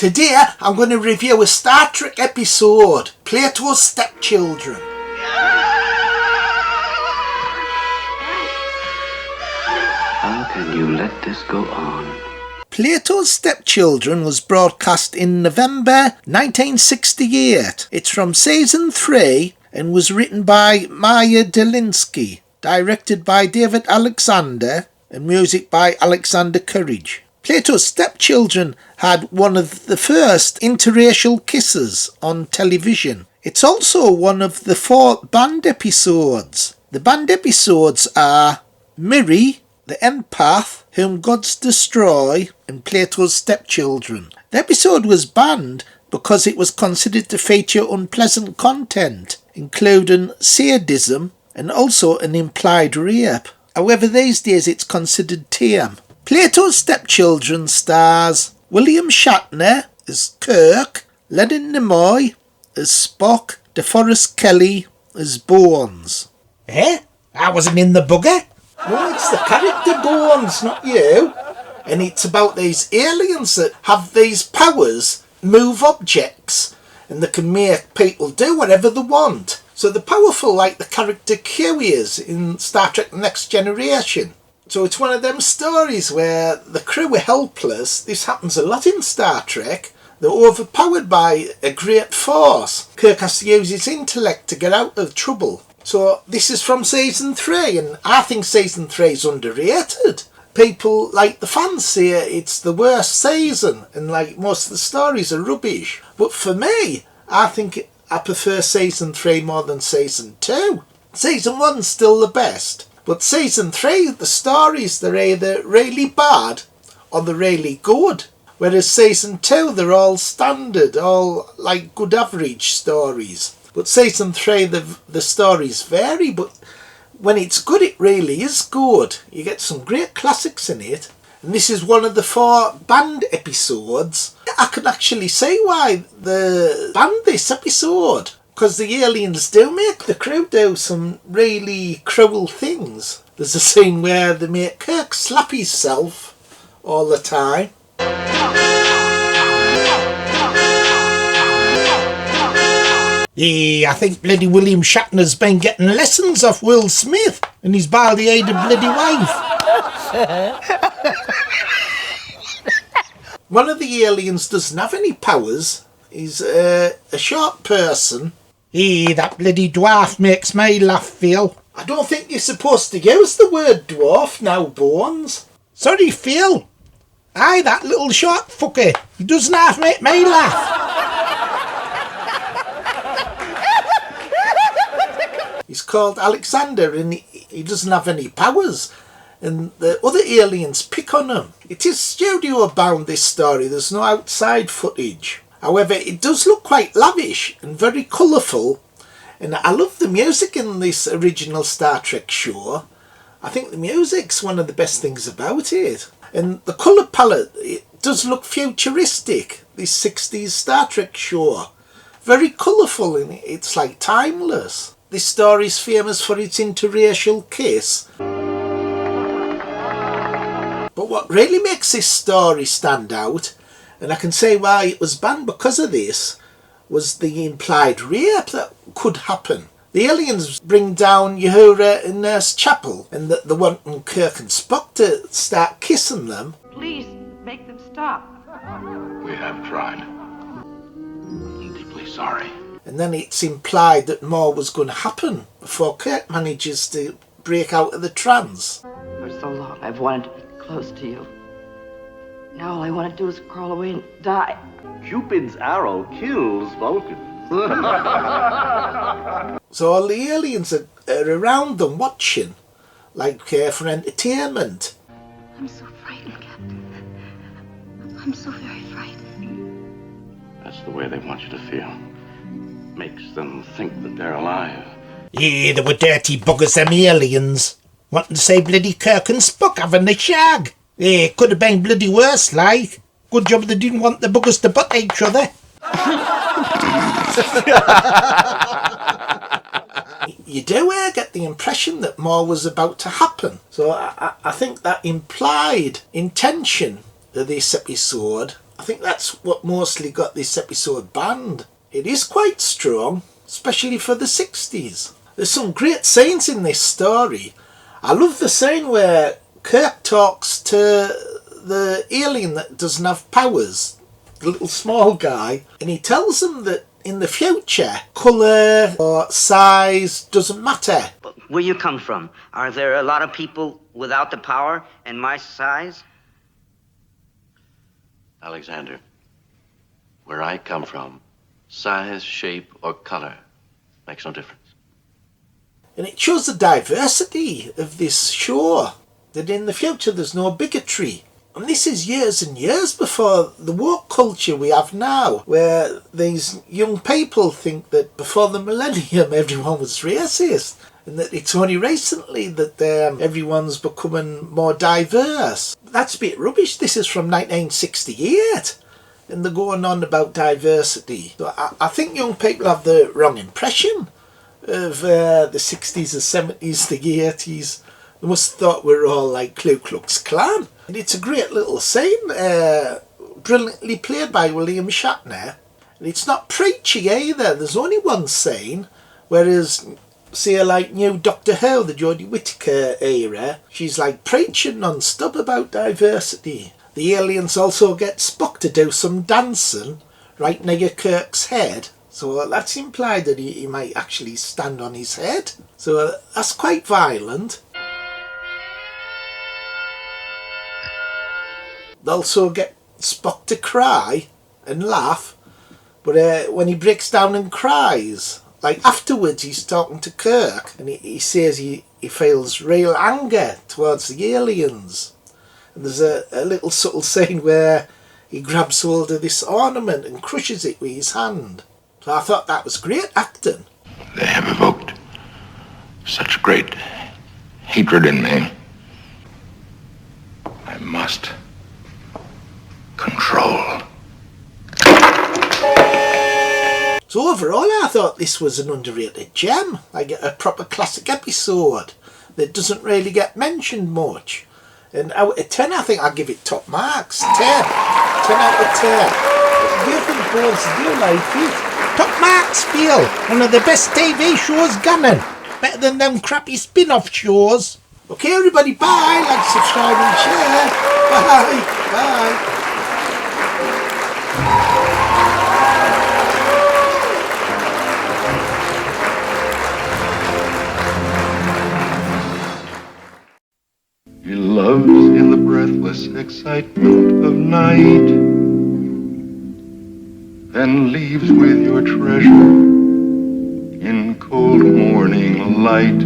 Today I'm going to review a Star Trek episode, Plato's Stepchildren. How can you let this go on? Plato's Stepchildren was broadcast in November 1968. It's from season 3 and was written by Meyer Dolinsky, directed by David Alexander and music by Alexander Courage. Plato's Stepchildren had one of the first interracial kisses on television. It's also one of the 4 band episodes. The band episodes are Miri, the Empath, Whom Gods Destroy, and Plato's Stepchildren. The episode was banned because it was considered to feature unpleasant content, including sadism and also an implied rape. However, these days it's considered tame. Plato's Stepchildren stars William Shatner as Kirk, Leonard Nimoy as Spock, DeForest Kelley as Bones. Eh? I wasn't in the bugger? No, it's the character Bones, not you. And it's about these aliens that have these powers, move objects, and they can make people do whatever they want. So they're powerful like the character Q is in Star Trek The Next Generation. So it's one of them stories where the crew are helpless. This happens a lot in Star Trek. They're overpowered by a great force. Kirk has to use his intellect to get out of trouble. So this is from season 3, and I think season 3 is underrated. People, like the fans, say it's the worst season, and like most of the stories are rubbish. But for me, I think I prefer season 3 more than season 2. Season 1's still the best. But season 3, the stories, they're either really bad or they're really good. Whereas season 2, they're all standard, all like good average stories. But season 3, the stories vary, but when it's good, it really is good. You get some great classics in it. And this is one of the 4 band episodes. I can actually see why they banned this episode. Because the aliens do make the crew do some really cruel things. There's a scene where they make Kirk slap himself all the time. Yeah, I think bloody William Shatner's been getting lessons off Will Smith and his baldy-headed bloody wife. One of the aliens doesn't have any powers. He's a short person. That bloody dwarf makes me laugh, Phil. I don't think you're supposed to use the word dwarf now, Bones. Sorry, Phil. Aye, that little short fucker. He doesn't half make me laugh. He's called Alexander and he doesn't have any powers. And the other aliens pick on him. It is studio bound, this story. There's no outside footage. However, it does look quite lavish and very colourful, and I love the music in this original Star Trek show. I think the music's one of the best things about it. And the colour palette, it does look futuristic, this 60s Star Trek show. Very colourful and it's like timeless. This story is famous for its interracial kiss. But what really makes this story stand out, and I can say why it was banned because of this, was the implied rape that could happen. The aliens bring down Uhura and Nurse Chapel, and they want Kirk and Spock to start kissing them. Please make them stop. We have tried. I'm deeply sorry. And then it's implied that more was going to happen before Kirk manages to break out of the trance. For so long I've wanted to be close to you. Now all I want to do is crawl away and die. Cupid's arrow kills Vulcan. So all the aliens are around them watching, like for entertainment. I'm so frightened, Captain. I'm so very frightened. That's the way they want you to feel. Makes them think that they're alive. Yeah, they were dirty buggers, them aliens. Wanting to say bloody Kirk and Spock having the shag. Yeah, it could have been bloody worse, like. Good job they didn't want the buggers to butt each other. You do get the impression that more was about to happen. So I think that implied intention of this episode I think that's what mostly got this episode banned. It is quite strong, especially for the 60s. There's some great scenes in this story. I love the scene where Kirk talks to the alien that doesn't have powers, the little small guy, and he tells him that in the future, colour or size doesn't matter. But where you come from, are there a lot of people without the power and my size? Alexander, where I come from, size, shape, or color makes no difference. And it shows the diversity of this show, that in the future there's no bigotry. And this is years and years before the woke culture we have now, where these young people think that before the millennium everyone was racist, and that it's only recently that everyone's becoming more diverse. That's a bit rubbish. This is from 1968, and they're going on about diversity. So I think young people have the wrong impression of the 60s, the 70s, the 80s. They must have thought we were all like Ku Klux Klan. And it's a great little scene, brilliantly played by William Shatner. And it's not preachy either. There's only one scene, whereas, say, like new Doctor Who, the Jodie Whittaker era, she's like preaching non-stop about diversity. The aliens also get Spock to do some dancing right near Kirk's head. So that's implied that he might actually stand on his head. So that's quite violent. They also get Spock to cry and laugh, but when he breaks down and cries, like afterwards he's talking to Kirk and he says he feels real anger towards the aliens. And there's a little subtle scene where he grabs hold of this ornament and crushes it with his hand. So I thought that was great acting. They have evoked such great hatred in me. I must control. So overall I thought this was an underrated gem, like a proper classic episode that doesn't really get mentioned much. And out of 10 I think I'll give it top marks. 10 out of 10. What do you think, boys? Do you like it? Top marks, Phil. One of the best TV shows gunning. Better than them crappy spin-off shows. Okay everybody, bye. Like, subscribe and share. Bye. Bye. He loves in the breathless excitement of night, then leaves with your treasure in cold morning light.